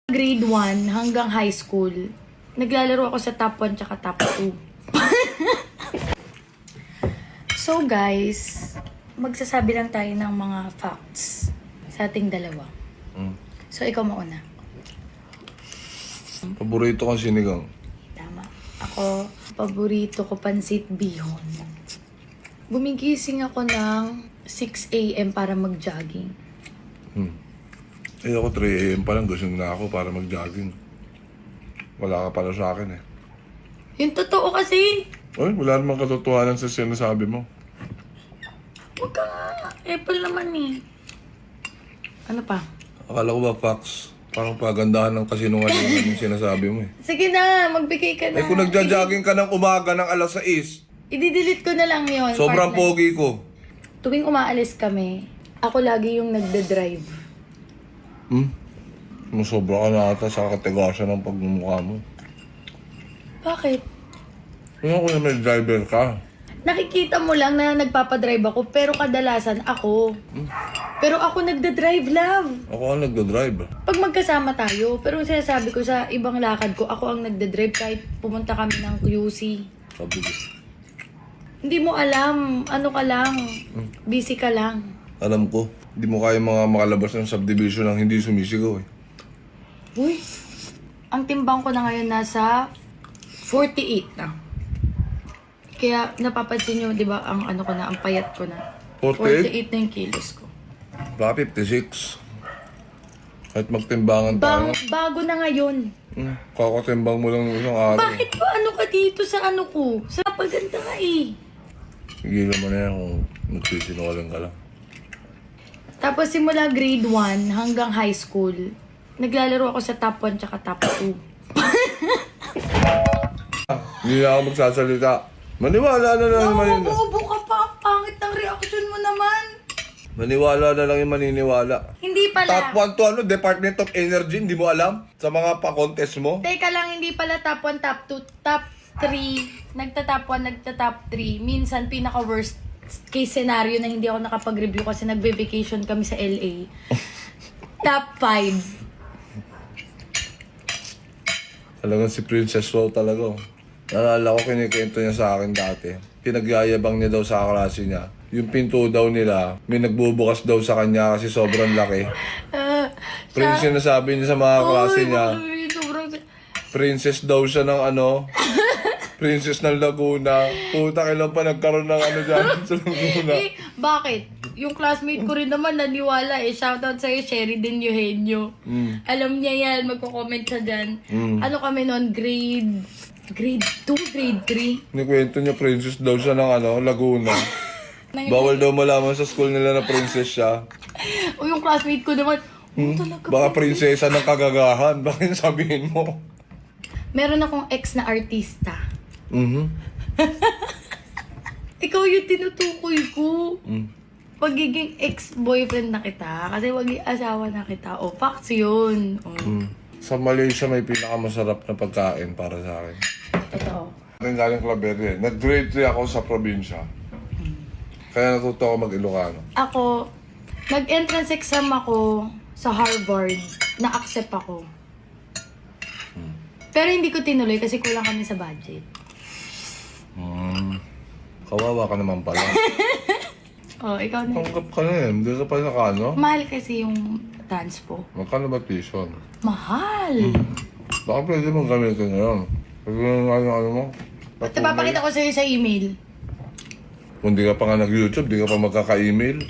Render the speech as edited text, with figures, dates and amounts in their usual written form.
Grade 1 hanggang high school, naglalaro ako sa top 1 tsaka top 2. So guys, magsasabi lang tayo ng mga facts sa ating dalawa. So ikaw mauna. Paborito kong sinigang. Tama. Ako, paborito ko pansit bihon. Gumigising ako ng 6 a.m. para mag-jogging. Eh ako 3 AM pa lang, gusto na ako para mag-jogging. Wala ka pala sa akin eh. Yung totoo kasi. Uy, wala namang katotohanan sa sinasabi mo. Huwag ka nga. Apple naman eh. Ano pa? Akala ko ba, Pax? Parang pagandahan ng kasinungalingan yung sinasabi mo eh. Sige na, magbigay ka na. Eh kung nagja-jogging ka ng umaga ng alas 6, I-delete ko na lang yon. sobrang pogi ko. Tuwing umaalis kami, ako lagi yung nagde-drive. Masobra ka na ata sa kategasya ng pagmumukha mo. Bakit? Kaya ko na may driver ka. Nakikita mo lang na nagpapadrive ako, pero kadalasan ako. Pero ako nagde-drive, love. Ako ang nagdodrive. Pag magkasama tayo, pero sinasabi ko sa ibang lakad ko, ako ang nagde-drive kahit pumunta kami ng QC. Sabi ko. Hindi mo alam, ano ka lang, busy ka lang. Alam ko, hindi mo kaya mga makalabas ng subdivision ng hindi sumisigaw eh. Uy, ang timbang ko na ngayon nasa 48 na. Kaya napapansin nyo, di ba, ang ano ko na, ang payat ko na. 48? 48 na yung kilos ko. Baka 56. Kahit magtimbangan tayo. Bago na ngayon. Kakatimbang mo lang ng isang araw. Bakit ba ano ka dito sa ano ko? Sa paganda ka eh. Higilan mo na yan kung nagsisinungaling ka lang. Tapos simula grade 1 hanggang high school, naglalaro ako sa top 1 tsaka top 2. Hindi na ako magsasalita. Maniwala na lang yung maniniwala. Nauubo ka pa. Ang pangit ng reaction mo naman. Maniwala na lang yung maniniwala. Hindi pala. Top 1 to ano? Department of Energy, hindi mo alam? Sa mga pa-contest mo? Teka lang, hindi pala top 1, top 2, top 3. Nagta-top 1, nagta-top 3. Minsan, pinaka-worst case scenario na hindi ako nakapag-review kasi nagbe-vacation kami sa LA. Top 5. Talagang si Princess Wow talaga. Naalala ko, kinikwento niya sa akin dati. Pinagyayabang niya daw sa klase niya. Yung pinto daw nila, may nagbubukas daw sa kanya kasi sobrang laki. Prince yung nasabi niya sa mga klase niya. Princess daw siya ng ano. Princess ng Laguna. Puta, kailan pa nagkaroon ng ano dyan sa Laguna. Eh, bakit? Yung classmate ko rin naman naniwala eh. Shoutout sa'yo, Sheridan Eugenio. Alam niya yan, magko-comment siya dyan. Ano kami noon, grade 2, grade 3. Kinikwento niya, princess daw siya ng ano, Laguna. Bawal daw malaman sa school nila na princess siya. O yung classmate ko naman, talaga Baka prinsesa ng kagagahan. Bakit sabihin mo? meron akong ex na artista. Ikaw yung tinutukoy ko. Pagiging ex-boyfriend na kita, kasi maging asawa na kita. O, facts yun. O. Sa Malaysia may pinakamasarap na pagkain para sa akin. Totoo. Aking galing Claveria. Nag-grade 3 ako sa probinsya. Kaya natuto ako mag-Ilocano. Ako, nag-entrance exam ako sa Harvard. Na-accept ako. Pero hindi ko tinuloy kasi kulang kami sa budget. Kawawa ka naman pala. Oh, ikaw na. Tanggap ka na eh. Hindi ka pa nakano. Mahal kasi yung transpo. Magkano ba tuition? Mahal! Baka pwede mong gamitin ngayon. Pwede yung ano mo. Ito, papakita ko sa'yo sa email. Kung di ka pa nga nag-YouTube, di ka pa magkaka-email.